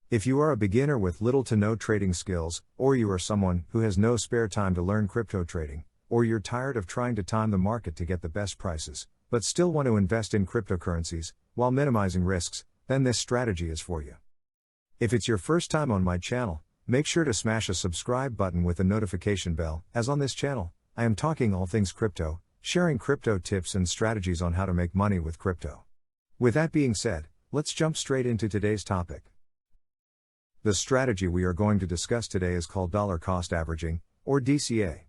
If you are a beginner with little to no trading skills, or you are someone who has no spare time to learn crypto trading, or you're tired of trying to time the market to get the best prices, but still want to invest in cryptocurrencies while minimizing risks, then this strategy is for you. If it's your first time on my channel, make sure to smash a subscribe button with the notification bell, as on this channel, I am talking all things crypto, sharing crypto tips and strategies on how to make money with crypto. With that being said, let's jump straight into today's topic. The strategy we are going to discuss today is called dollar cost averaging, or DCA.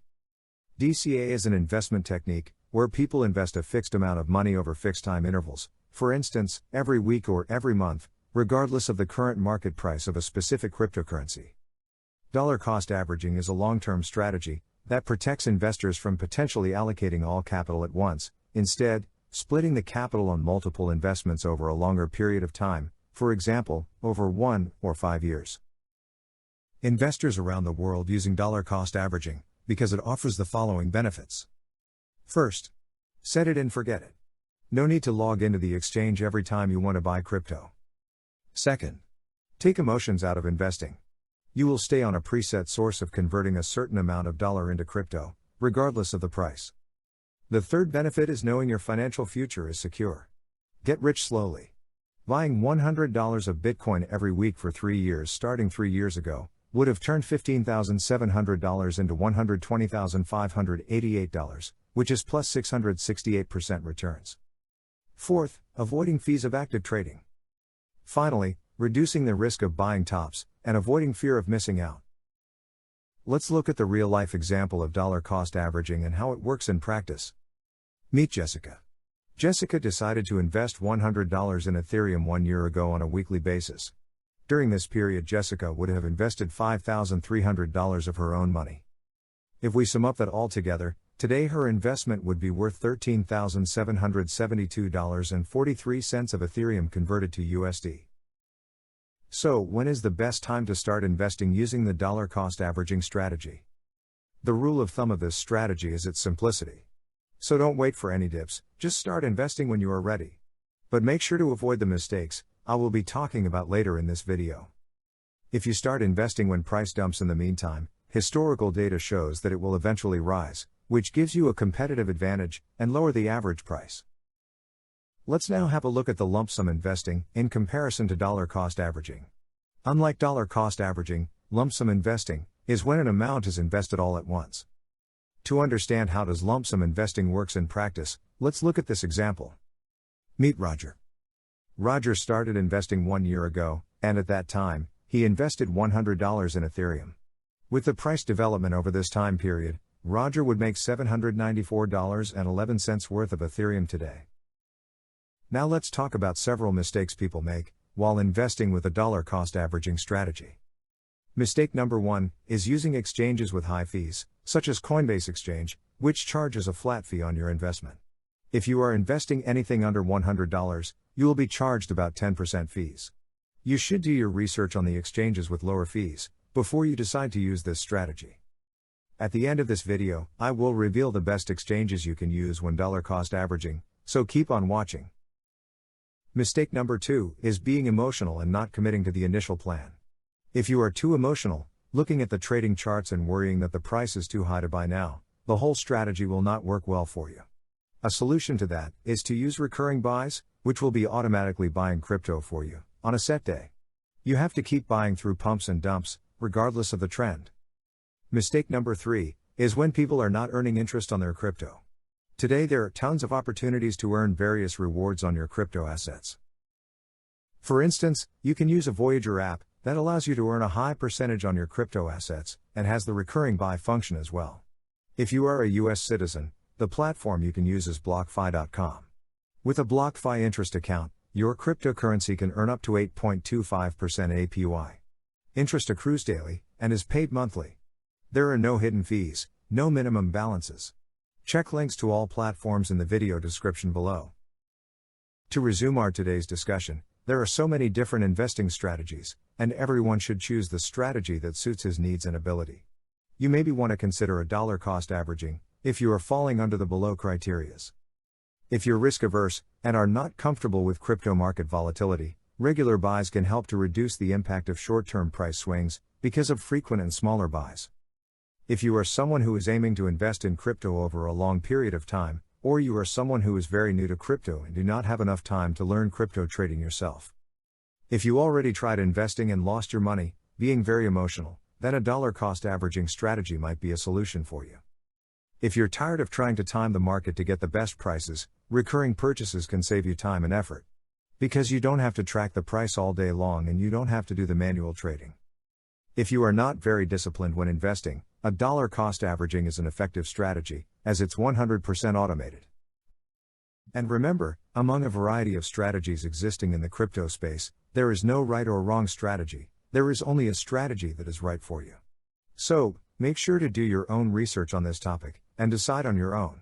DCA is an investment technique where people invest a fixed amount of money over fixed time intervals, for instance, every week or every month, regardless of the current market price of a specific cryptocurrency. Dollar cost averaging is a long-term strategy that protects investors from potentially allocating all capital at once, instead, splitting the capital on multiple investments over a longer period of time, for example, over 1 or 5 years. Investors around the world using dollar cost averaging because it offers the following benefits. First, set it and forget it. No need to log into the exchange every time you want to buy crypto. Second, take emotions out of investing. You will stay on a preset source of converting a certain amount of dollar into crypto, regardless of the price. The third benefit is knowing your financial future is secure. Get rich slowly. Buying $100 of Bitcoin every week for 3 years starting 3 years ago would have turned $15,700 into $120,588, which is plus 668% returns. Fourth, avoiding fees of active trading. Finally, reducing the risk of buying tops and avoiding fear of missing out. Let's look at the real-life example of dollar cost averaging and how it works in practice. Meet Jessica. Jessica decided to invest $100 in Ethereum 1 year ago on a weekly basis. During this period, Jessica would have invested $5,300 of her own money. If we sum up that all together, today her investment would be worth $13,772.43 of Ethereum converted to USD. So, when is the best time to start investing using the dollar cost averaging strategy? The rule of thumb of this strategy is its simplicity. So don't wait for any dips, just start investing when you are ready. But make sure to avoid the mistakes I will be talking about later in this video. If you start investing when price dumps in the meantime, historical data shows that it will eventually rise, which gives you a competitive advantage and lower the average price. Let's now have a look at the lump sum investing in comparison to dollar cost averaging. Unlike dollar cost averaging, lump sum investing is when an amount is invested all at once. To understand how does lump sum investing works in practice, let's look at this example. Meet Roger. Roger started investing 1 year ago, and at that time, he invested $100 in Ethereum. With the price development over this time period, Roger would make $794.11 worth of Ethereum today. Now let's talk about several mistakes people make while investing with a dollar cost averaging strategy. Mistake number 1 is using exchanges with high fees, such as Coinbase Exchange, which charges a flat fee on your investment. If you are investing anything under $100, you will be charged about 10% fees. You should do your research on the exchanges with lower fees before you decide to use this strategy. At the end of this video, I will reveal the best exchanges you can use when dollar cost averaging, so keep on watching. Mistake number 2 is being emotional and not committing to the initial plan. If you are too emotional, looking at the trading charts and worrying that the price is too high to buy now, the whole strategy will not work well for you. A solution to that is to use recurring buys, which will be automatically buying crypto for you on a set day. You have to keep buying through pumps and dumps, regardless of the trend. Mistake number 3 is when people are not earning interest on their crypto. Today there are tons of opportunities to earn various rewards on your crypto assets. For instance, you can use a Voyager app that allows you to earn a high percentage on your crypto assets and has the recurring buy function as well. If you are a US citizen, the platform you can use is BlockFi.com. With a BlockFi interest account, your cryptocurrency can earn up to 8.25% APY. Interest accrues daily and is paid monthly. There are no hidden fees, no minimum balances. Check links to all platforms in the video description below. To resume our today's discussion, there are so many different investing strategies, and everyone should choose the strategy that suits his needs and ability. You maybe want to consider a dollar cost averaging, if you are falling under the below criterias. If you're risk averse, and are not comfortable with crypto market volatility, Regular buys can help to reduce the impact of short-term price swings because of frequent and smaller buys. If you are someone who is aiming to invest in crypto over a long period of time, or you are someone who is very new to crypto and do not have enough time to learn crypto trading yourself. If you already tried investing and lost your money, being very emotional, then a dollar cost averaging strategy might be a solution for you. If you're tired of trying to time the market to get the best prices, recurring purchases can save you time and effort. Because you don't have to track the price all day long and you don't have to do the manual trading. If you are not very disciplined when investing, a dollar cost averaging is an effective strategy, as it's 100% automated. And remember, among a variety of strategies existing in the crypto space, there is no right or wrong strategy, there is only a strategy that is right for you. So, make sure to do your own research on this topic, and decide on your own.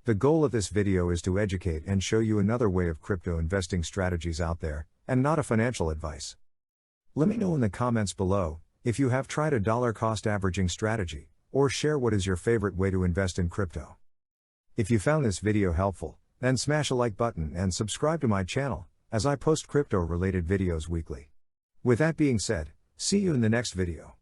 The goal of this video is to educate and show you another way of crypto investing strategies out there, and not a financial advice. Let me know in the comments below if you have tried a dollar cost averaging strategy, or share what is your favorite way to invest in crypto. If you found this video helpful, then smash a like button and subscribe to my channel, as I post crypto related videos weekly. With that being said, see you in the next video.